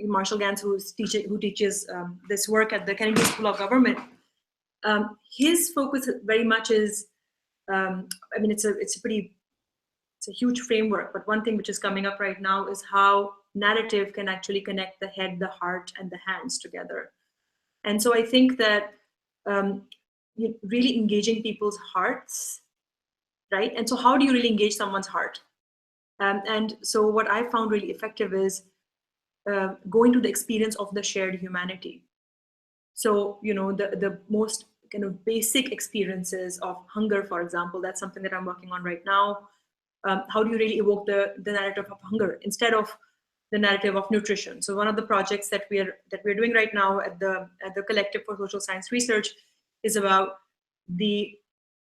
Marshall Gans, who teaches this work at the Kennedy School of Government, his focus very much is, it's a huge framework, but one thing which is coming up right now is how narrative can actually connect the head, the heart, and the hands together. And so I think that really engaging people's hearts, right? And so how do you really engage someone's heart? And so what I found really effective is going to the experience of the shared humanity. So, the most kind of basic experiences of hunger, for example, that's something that I'm working on right now. How do you really evoke the narrative of hunger instead of the narrative of nutrition? So one of the projects that we're doing right now at the Collective for Social Science Research is about the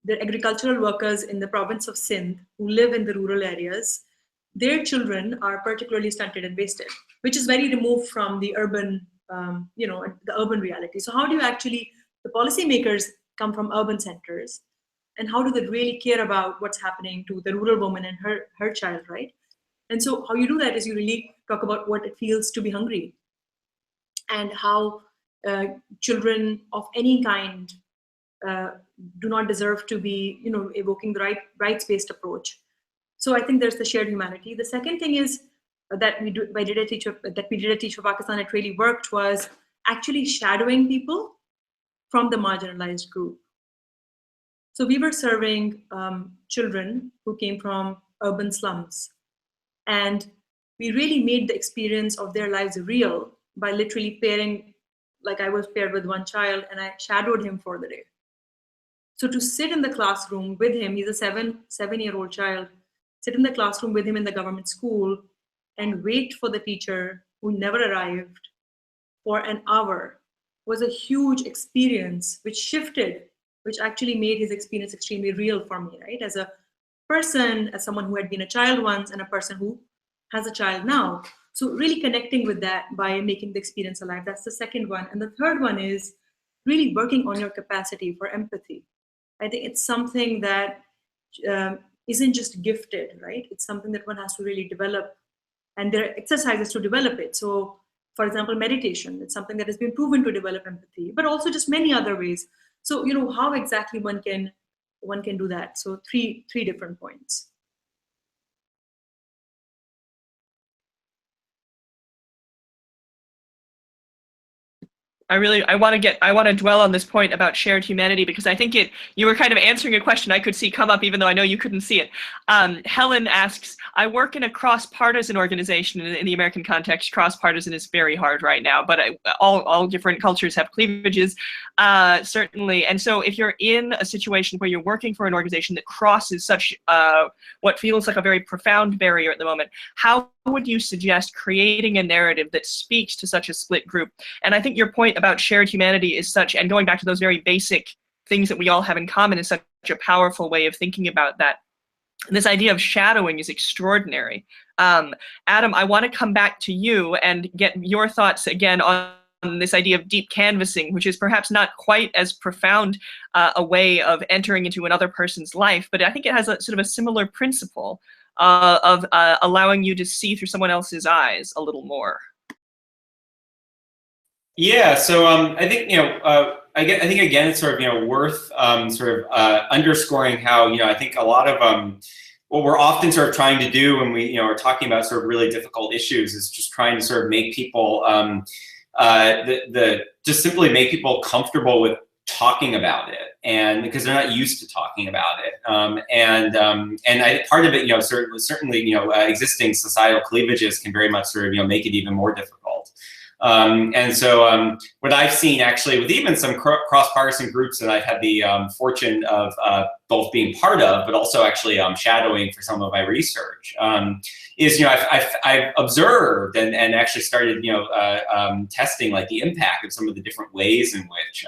agricultural workers in the province of Sindh who live in the rural areas. Their children are particularly stunted and wasted, which is very removed from the urban, the urban reality. So how do you actually, the policymakers come from urban centers, and how do they really care about what's happening to the rural woman and her child, right? And so how you do that is you really talk about what it feels to be hungry, and how children of any kind do not deserve to be, evoking the rights-based approach. So I think there's the shared humanity. The second thing is that we did a Teach for Pakistan, it really worked, was actually shadowing people from the marginalized group. So we were serving children who came from urban slums. And we really made the experience of their lives real by literally pairing, like I was paired with one child and I shadowed him for the day. So to sit in the classroom with him, he's a seven-year-old child, sit in the classroom with him in the government school and wait for the teacher who never arrived for an hour was a huge experience, which actually made his experience extremely real for me, right? As a person, as someone who had been a child once and a person who has a child now. So really connecting with that by making the experience alive. That's the second one. And the third one is really working on your capacity for empathy. I think it's something that isn't just gifted, right? It's something that one has to really develop, and there are exercises to develop it. So for example, meditation, it's something that has been proven to develop empathy, but also just many other ways. So, you know, how exactly one can do that. So three different points. I want to dwell on this point about shared humanity, because I think you were kind of answering a question I could see come up, even though I know you couldn't see it. Helen asks, I work in a cross-partisan organization. In the American context, cross-partisan is very hard right now, but all different cultures have cleavages, certainly. And so if you're in a situation where you're working for an organization that crosses such what feels like a very profound barrier at the moment, how would you suggest creating a narrative that speaks to such a split group? And I think your point about shared humanity is such, and going back to those very basic things that we all have in common, is such a powerful way of thinking about that. And this idea of shadowing is extraordinary. Adam, I want to come back to you and get your thoughts again on this idea of deep canvassing, which is perhaps not quite as profound a way of entering into another person's life, but I think it has a sort of a similar principle of allowing you to see through someone else's eyes a little more. Yeah, so I think, I think again it's sort of worth underscoring how I think a lot of what we're often sort of trying to do when we are talking about sort of really difficult issues is just trying to sort of make people just simply make people comfortable with talking about it, and because they're not used to talking about it, and I part of it certainly existing societal cleavages can very much sort of make it even more difficult. And so what I've seen actually with even some cross-partisan groups that I've had the fortune of both being part of, but also actually shadowing for some of my research, is I've observed and actually started testing like the impact of some of the different ways in which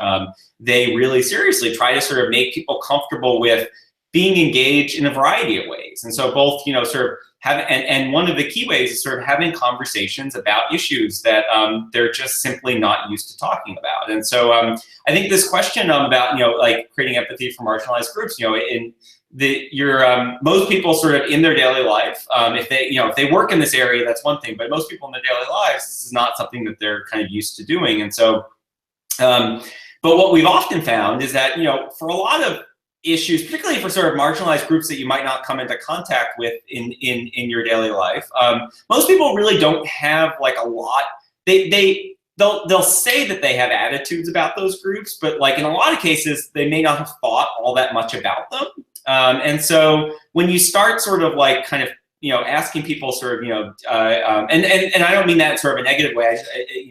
they really seriously try to sort of make people comfortable with being engaged in a variety of ways. And so both sort of and one of the key ways is sort of having conversations about issues that they're just simply not used to talking about. And so I think this question about like creating empathy for marginalized groups, most people sort of in their daily life, if they work in this area, that's one thing, but most people in their daily lives, this is not something that they're kind of used to doing. And so but what we've often found is that for a lot of issues, particularly for sort of marginalized groups that you might not come into contact with in your daily life, most people really don't have like a lot. They'll say that they have attitudes about those groups, but like in a lot of cases, they may not have thought all that much about them. And so when you start sort of like kind of asking people sort of and I don't mean that in sort of a negative way,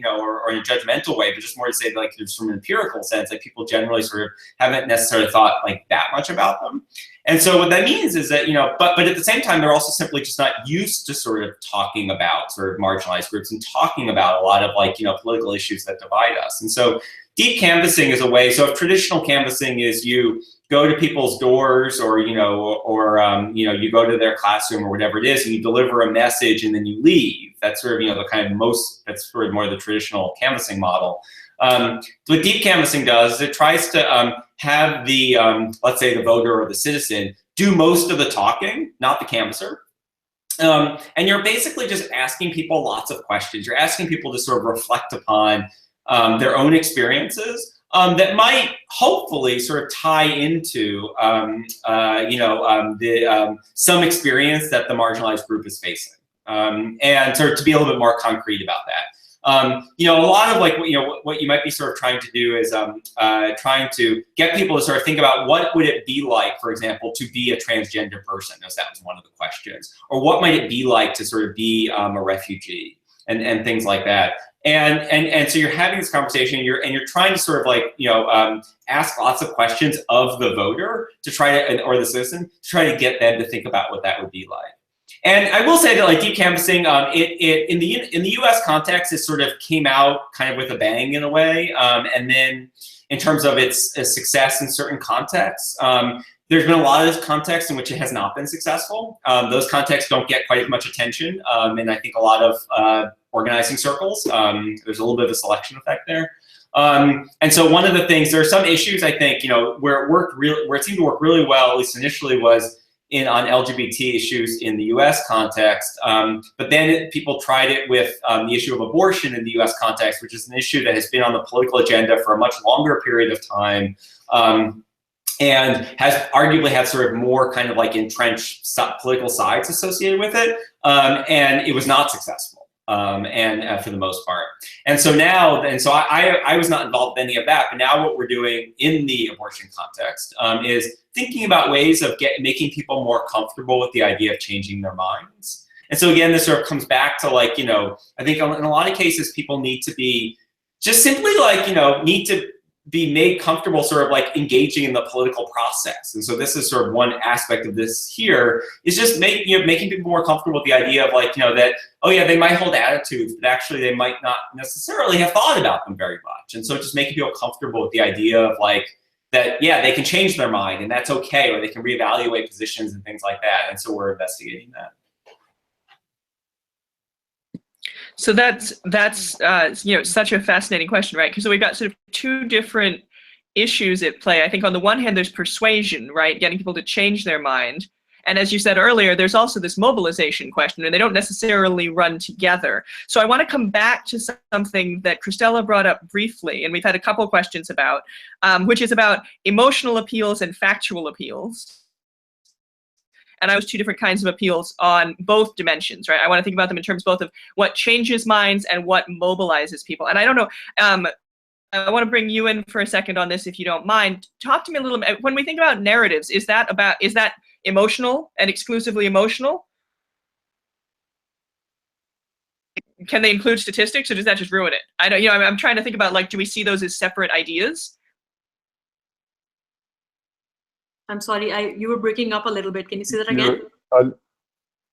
or in a judgmental way, but just more to say like there's from an empirical sense, like people generally sort of haven't necessarily thought like that much about them. And so what that means is that but at the same time they're also simply just not used to sort of talking about sort of marginalized groups and talking about a lot of like political issues that divide us. And so deep canvassing is a way. So if traditional canvassing is you go to people's doors, or you go to their classroom or whatever it is, and you deliver a message and then you leave. That's sort of the kind of that's sort of more the traditional canvassing model. What deep canvassing does is it tries to have the let's say the voter or the citizen do most of the talking, not the canvasser. And you're basically just asking people lots of questions. You're asking people to sort of reflect upon their own experiences that might hopefully sort of tie into some experience that the marginalized group is facing, and sort of to be a little bit more concrete about that. A lot of what you might be sort of trying to do is trying to get people to sort of think about what would it be like, for example, to be a transgender person, as that was one of the questions, or what might it be like to sort of be a refugee, and things like that. And so you're having this conversation, and you're trying to sort of ask lots of questions of the voter to try to, or the citizen, to try to get them to think about what that would be like. And I will say that like deep canvassing, in the U.S. context, it sort of came out kind of with a bang in a way. And then in terms of its success in certain contexts, there's been a lot of contexts in which it has not been successful. Those contexts don't get quite as much attention, and I think a lot of organizing circles. There's a little bit of a selection effect there. And so one of the things, there are some issues I think where it seemed to work really well, at least initially, was on LGBT issues in the U.S. context, but then people tried it with the issue of abortion in the U.S. context, which is an issue that has been on the political agenda for a much longer period of time, and has arguably had sort of more kind of like entrenched political sides associated with it, and it was not successful. For the most part. And so now, I was not involved in any of that, but now what we're doing in the abortion context is thinking about ways of making people more comfortable with the idea of changing their minds. And so again, this sort of comes back to like, I think in a lot of cases, people need to be just simply like, need to be made comfortable sort of like engaging in the political process. And so this is sort of one aspect of this here, is just making people more comfortable with the idea of like, that, oh yeah, they might hold attitudes, but actually they might not necessarily have thought about them very much. And so just making people comfortable with the idea of like, that, yeah, they can change their mind and that's okay, or they can reevaluate positions and things like that. And so we're investigating that. So that's such a fascinating question, right? Because we've got sort of two different issues at play. I think on the one hand, there's persuasion, right? Getting people to change their mind. And as you said earlier, there's also this mobilization question, and they don't necessarily run together. So I want to come back to something that Kris-Stella brought up briefly, and we've had a couple questions about, which is about emotional appeals and factual appeals. And I was two different kinds of appeals on both dimensions, right? I want to think about them in terms both of what changes minds and what mobilizes people. And I don't know, I want to bring you in for a second on this, if you don't mind. Talk to me a little bit. When we think about narratives, is that emotional and exclusively emotional? Can they include statistics, or does that just ruin it? I don't, I'm trying to think about, like, do we see those as separate ideas? I'm sorry, you were breaking up a little bit. Can you say that again? Sorry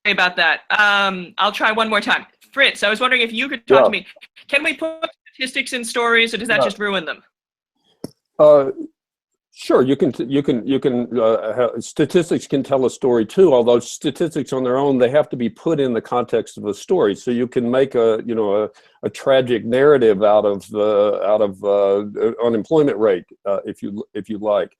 about that. I'll try one more time. Fritz, I was wondering if you could talk to me. Can we put statistics in stories, or does that just ruin them? Sure, statistics can tell a story too, although statistics on their own, they have to be put in the context of a story. So you can make a tragic narrative out of unemployment rate, if you like.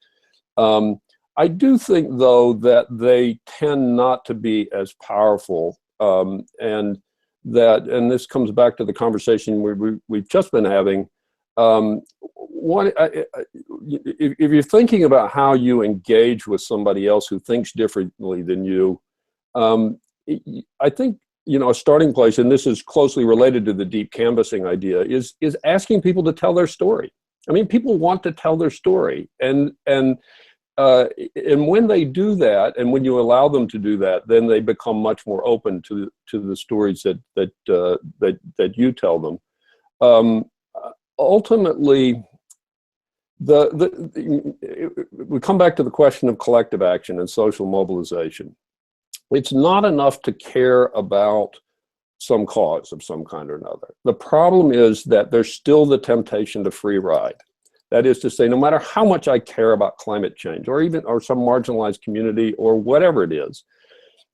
I do think, though, that they tend not to be as powerful, and this comes back to the conversation we've just been having. If you're thinking about how you engage with somebody else who thinks differently than you, I think a starting place, and this is closely related to the deep canvassing idea, is asking people to tell their story. I mean, people want to tell their story, and when they do that, and when you allow them to do that, then they become much more open to the stories that you tell them. Ultimately, we come back to the question of collective action and social mobilization. It's not enough to care about some cause of some kind or another. The problem is that there's still the temptation to free ride. That is to say, no matter how much I care about climate change, or some marginalized community, or whatever it is,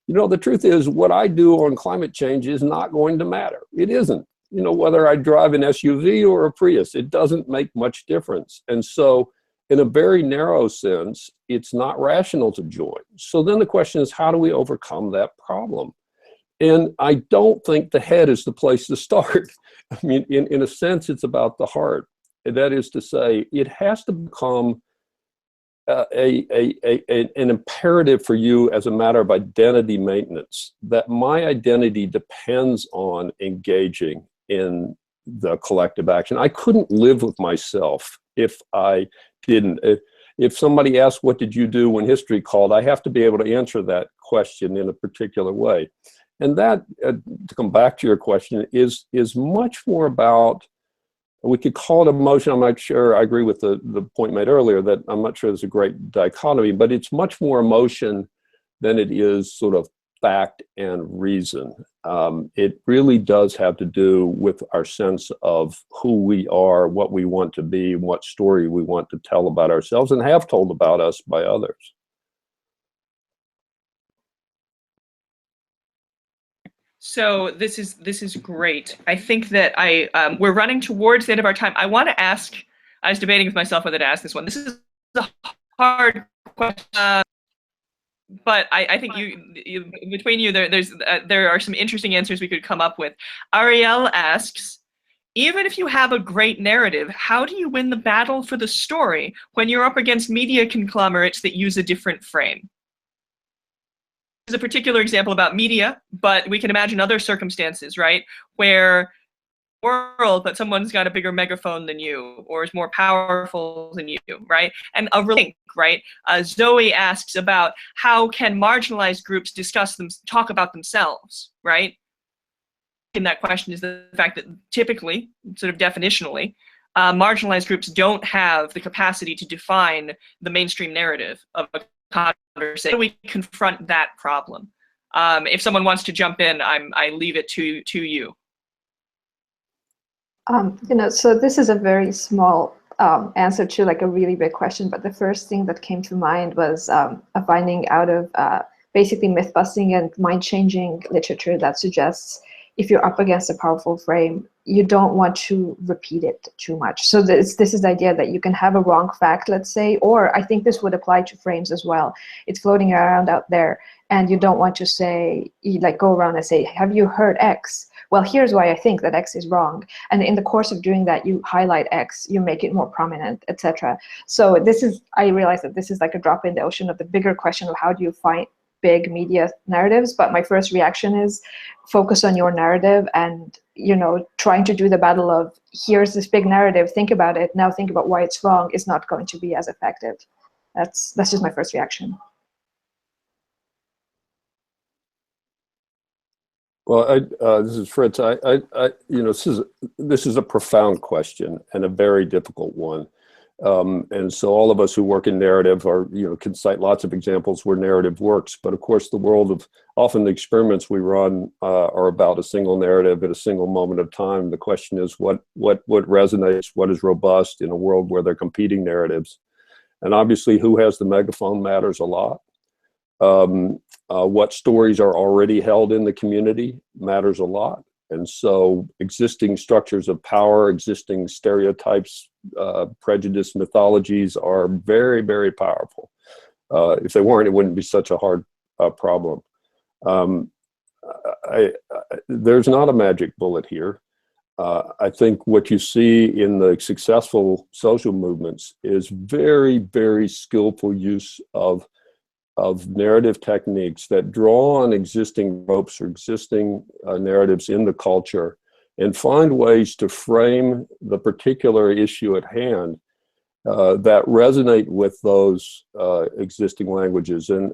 the truth is, what I do on climate change is not going to matter. It isn't. Whether I drive an SUV or a Prius, it doesn't make much difference. And so, in a very narrow sense, it's not rational to join. So then the question is, how do we overcome that problem? And I don't think the head is the place to start. I mean, in a sense, it's about the heart. That is to say, it has to become an imperative for you as a matter of identity maintenance, that my identity depends on engaging in the collective action. I couldn't live with myself if I didn't. If somebody asks, what did you do when history called, I have to be able to answer that question in a particular way. And that, to come back to your question, is much more about, we could call it emotion. I'm not sure, I agree with the point made earlier that I'm not sure there's a great dichotomy, but it's much more emotion than it is sort of fact and reason. It really does have to do with our sense of who we are, what we want to be, and what story we want to tell about ourselves and have told about us by others. So this is great. I think that we're running towards the end of our time. I want to ask. I was debating with myself whether to ask this one. This is a hard question, but I think between you there are some interesting answers we could come up with. Ariel asks, even if you have a great narrative, how do you win the battle for the story when you're up against media conglomerates that use a different frame? Is a particular example about media, but we can imagine other circumstances, right? Where world, but someone's got a bigger megaphone than you, or is more powerful than you, right? And a link, right? Zoe asks about how can marginalized groups talk about themselves, right? And that question is the fact that typically, sort of definitionally, marginalized groups don't have the capacity to define the mainstream narrative of a conversation. How do we confront that problem? If someone wants to jump in, I leave it to you. So this is a very small answer to like a really big question, but the first thing that came to mind was a finding out of basically myth-busting and mind-changing literature that suggests if you're up against a powerful frame, you don't want to repeat it too much. So this is the idea that you can have a wrong fact, let's say, or I think this would apply to frames as well. It's floating around out there, and you don't want to say, like go around and say, have you heard X? Well, here's why I think that X is wrong. And in the course of doing that, you highlight X, you make it more prominent, etc. So I realize that this is like a drop in the ocean of the bigger question of how do you find big media narratives, but my first reaction is focus on your narrative and, trying to do the battle of here's this big narrative, think about it, now think about why it's wrong is not going to be as effective. That's just my first reaction. Well, this is Fritz. This is a profound question and a very difficult one. And so all of us who work in narrative can cite lots of examples where narrative works. But of course, the world of often the experiments we run are about a single narrative at a single moment of time. The question is what resonates, what is robust in a world where they're competing narratives. And obviously, who has the megaphone matters a lot. What stories are already held in the community matters a lot. And so existing structures of power, existing stereotypes, prejudice, mythologies are very, very powerful. If they weren't, it wouldn't be such a hard problem. There's not a magic bullet here. I think what you see in the successful social movements is very, very skillful use of narrative techniques that draw on existing tropes or existing narratives in the culture and find ways to frame the particular issue at hand that resonate with those existing languages. And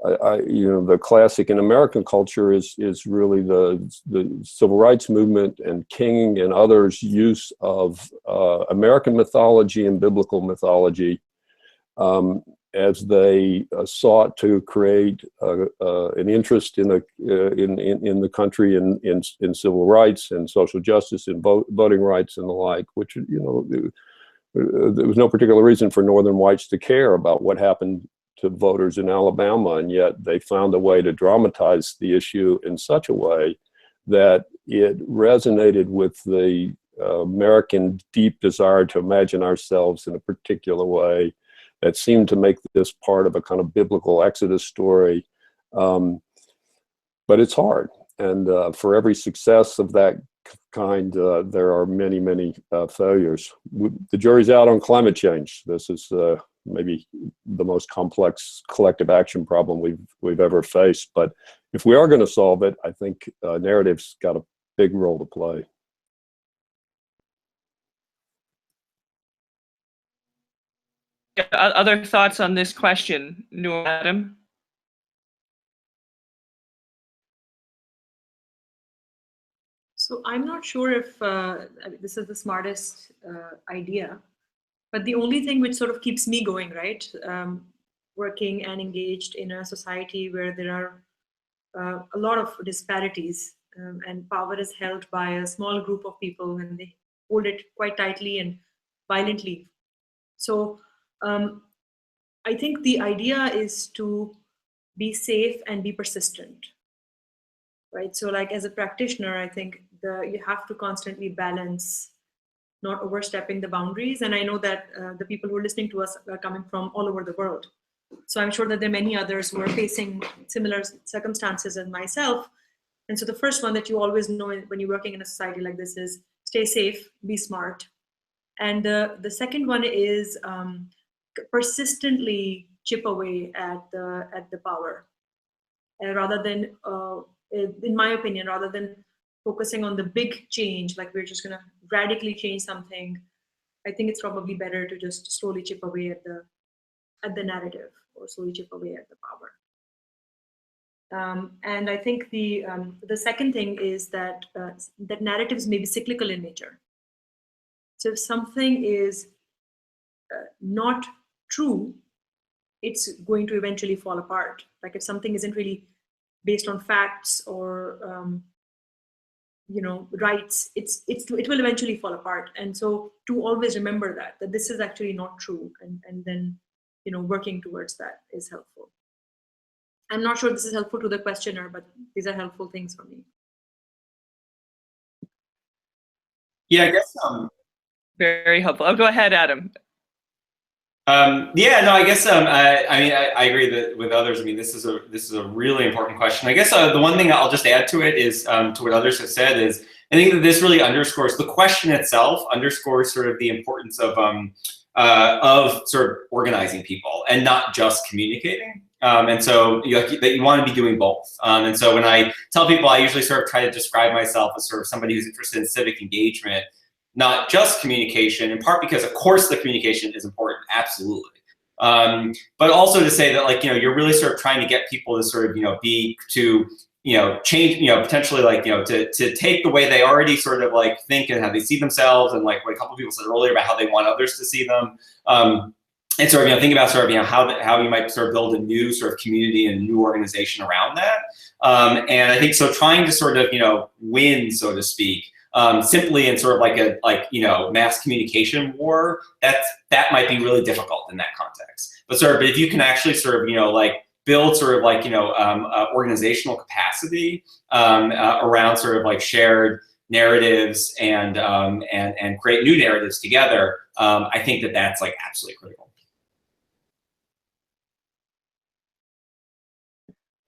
the classic in American culture is really the civil rights movement and King and others' use of American mythology and biblical mythology as they sought to create an interest in the country in civil rights and social justice and voting rights and the like, which there was no particular reason for Northern whites to care about what happened to voters in Alabama, and yet they found a way to dramatize the issue in such a way that it resonated with the American deep desire to imagine ourselves in a particular way that seemed to make this part of a kind of biblical Exodus story. But it's hard. And for every success of that kind, there are many, many failures. The jury's out on climate change. This is maybe the most complex collective action problem we've ever faced. But if we are going to solve it, I think narrative's got a big role to play. Other thoughts on this question, Noorulain? So I'm not sure if this is the smartest idea, but the only thing which sort of keeps me going, right, working and engaged in a society where there are a lot of disparities and power is held by a small group of people and they hold it quite tightly and violently. So I think the idea is to be safe and be persistent, right? So like as a practitioner, I think you have to constantly balance not overstepping the boundaries. And I know that the people who are listening to us are coming from all over the world. So I'm sure that there are many others who are facing similar circumstances as myself. And so the first one that you always know when you're working in a society like this is stay safe, be smart. And the second one is persistently chip away at the power. And rather than, in my opinion, rather than focusing on the big change, like we're just going to radically change something, I think it's probably better to just slowly chip away at the narrative or slowly chip away at the power. And I think the second thing is that that narratives may be cyclical in nature. So if something is not true, it's going to eventually fall apart. Like if something isn't really based on facts or rights, it will eventually fall apart. And so to always remember that this is actually not true, and then working towards that is helpful. I'm not sure this is helpful to the questioner, but these are helpful things for me. Yeah, I guess. Very helpful. Oh, go ahead, Adam. Yeah, no, I guess I agree that with others. I mean, this is a really important question. I guess the one thing I'll just add to it is to what others have said is I think that this really underscores the question itself, underscores sort of the importance of sort of organizing people and not just communicating. And so that you want to be doing both. And so when I tell people, I usually sort of try to describe myself as sort of somebody who's interested in civic engagement, not just communication, in part because of course the communication is important, absolutely. But also to say that like, you're really sort of trying to get people to sort of, change, potentially like, to take the way they already sort of like think and how they see themselves, and like what a couple of people said earlier about how they want others to see them. And sort of, think about sort of, how you might sort of build a new sort of community and new organization around that. And I think so trying to sort of, win, so to speak, simply in sort of like a mass communication war, that might be really difficult in that context. But sort of if you can actually sort of like build sort of like organizational capacity around sort of like shared narratives and create new narratives together, I think that that's like absolutely critical.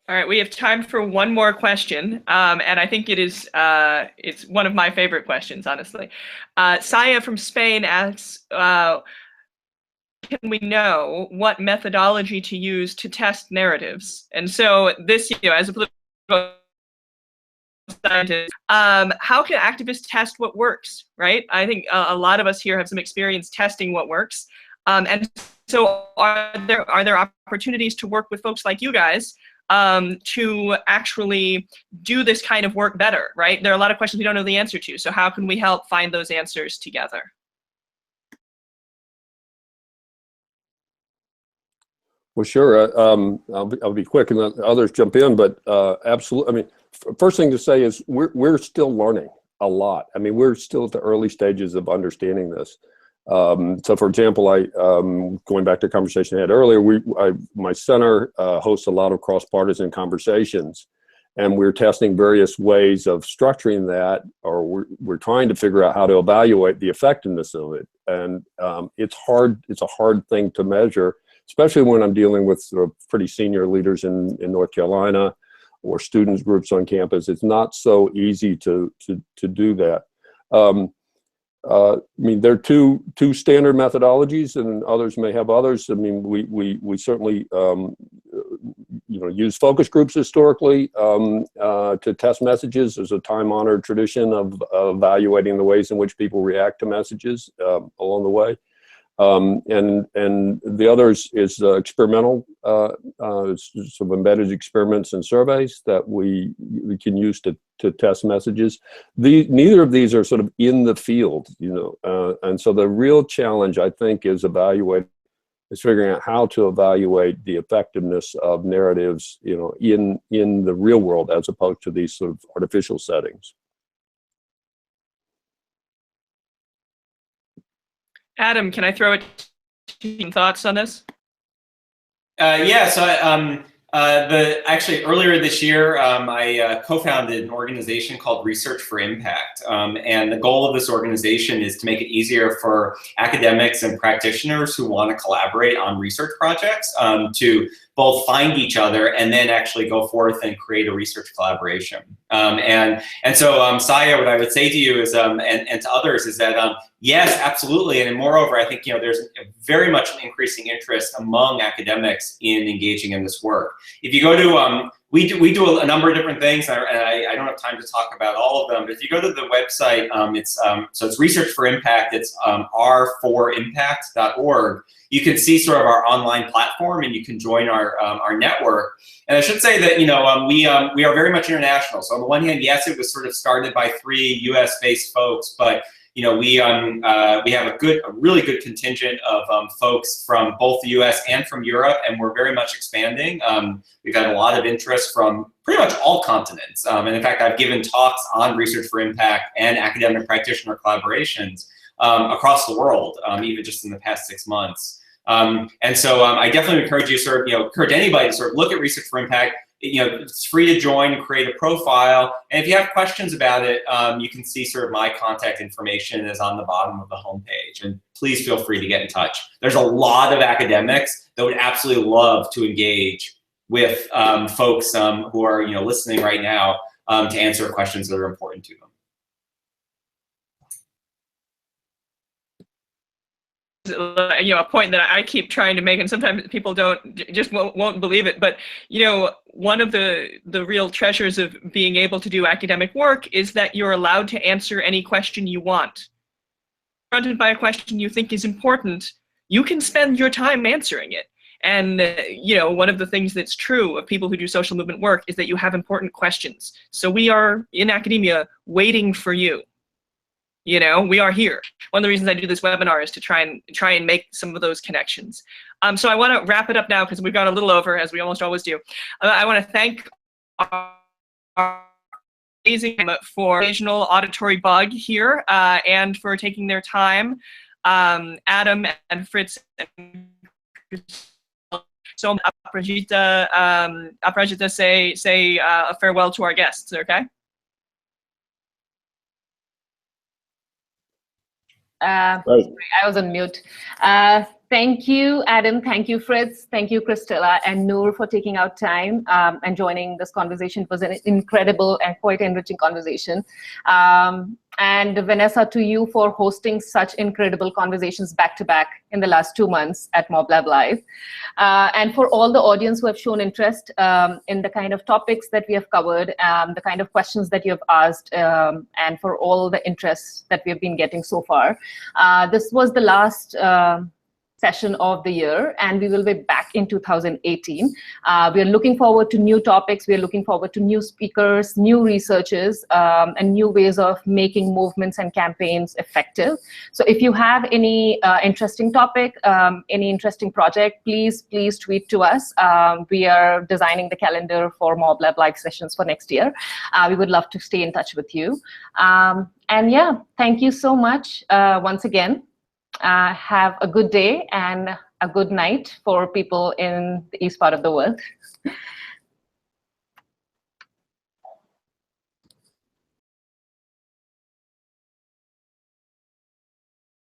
All right, we have time for one more question, and I think it's one of my favorite questions, honestly. Saya from Spain asks, can we know what methodology to use to test narratives? And so this, as a political scientist, how can activists test what works, right? I think a lot of us here have some experience testing what works. And so are there opportunities to work with folks like you guys to actually do this kind of work better, right? There are a lot of questions we don't know the answer to. So how can we help find those answers together? Well, sure. I'll be quick and let others jump in, but absolutely. I mean, first thing to say is we're still learning a lot. I mean, we're still at the early stages of understanding this. So, for example, going back to the conversation I had earlier, my center hosts a lot of cross-partisan conversations, and we're testing various ways of structuring that, or we're trying to figure out how to evaluate the effectiveness of it. And it's hard. It's a hard thing to measure, especially when I'm dealing with sort of pretty senior leaders in North Carolina, or students groups on campus. It's not so easy to do that. I mean, there are two standard methodologies, and others may have others. I mean, we certainly use focus groups historically to test messages. There's a time-honored tradition of evaluating the ways in which people react to messages along the way. And the others is experimental, sort of embedded experiments and surveys that we can use to test messages. Neither of these are sort of in the field, and so the real challenge, I think, is figuring out how to evaluate the effectiveness of narratives, in the real world as opposed to these sort of artificial settings. Adam, can I throw it to you? Thoughts on this? Yeah, so actually earlier this year, I co-founded an organization called Research for Impact. And the goal of this organization is to make it easier for academics and practitioners who want to collaborate on research projects to both find each other and then actually go forth and create a research collaboration. And so, Saya, what I would say to you is, and to others, is that yes, absolutely. And moreover, I think there's very much an increasing interest among academics in engaging in this work. If you go to we do a number of different things, and I don't have time to talk about all of them. But if you go to the website, so it's Research for Impact. It's r4impact.org. You can see sort of our online platform, and you can join our network. And I should say that we are very much international. So on the one hand, yes, it was sort of started by 3 U.S.-based folks, but we have a really good contingent of folks from both the U.S. and from Europe, and we're very much expanding. We've had a lot of interest from pretty much all continents. And in fact, I've given talks on Research for Impact and academic practitioner collaborations across the world, even just in the past 6 months. And so I definitely encourage you encourage anybody to sort of look at Research for Impact. It's free to join, create a profile. And if you have questions about it, you can see sort of my contact information is on the bottom of the homepage. And please feel free to get in touch. There's a lot of academics that would absolutely love to engage with folks who are listening right now to answer questions that are important to them. A point that I keep trying to make, and sometimes people won't believe it, but one of the real treasures of being able to do academic work is that you're allowed to answer any question you want. Confronted by a question you think is important, you can spend your time answering it. And one of the things that's true of people who do social movement work is that you have important questions. So we are in academia waiting for you. We are here. One of the reasons I do this webinar is to try and make some of those connections. So I want to wrap it up now because we've gone a little over, as we almost always do. I want to thank our amazing for occasional auditory bug here and for taking their time. Adam and Fritz and so Aprajita, say a farewell to our guests, okay? Sorry, I was on mute. Thank you, Adam. Thank you, Fritz. Thank you, Kris-Stella and Noor, for taking out time and joining this conversation. It was an incredible and quite enriching conversation. And Vanessa, to you for hosting such incredible conversations back-to-back in the last 2 months at MobLab Live. And for all the audience who have shown interest in the kind of topics that we have covered, the kind of questions that you have asked, and for all the interests that we have been getting so far. This was the last session of the year, and we will be back in 2018. We are looking forward to new topics. We are looking forward to new speakers, new researchers, and new ways of making movements and campaigns effective. So if you have any interesting topic, any interesting project, please tweet to us. We are designing the calendar for MobLab Live sessions for next year. We would love to stay in touch with you. And yeah, thank you so much once again. Have a good day and a good night for people in the east part of the world.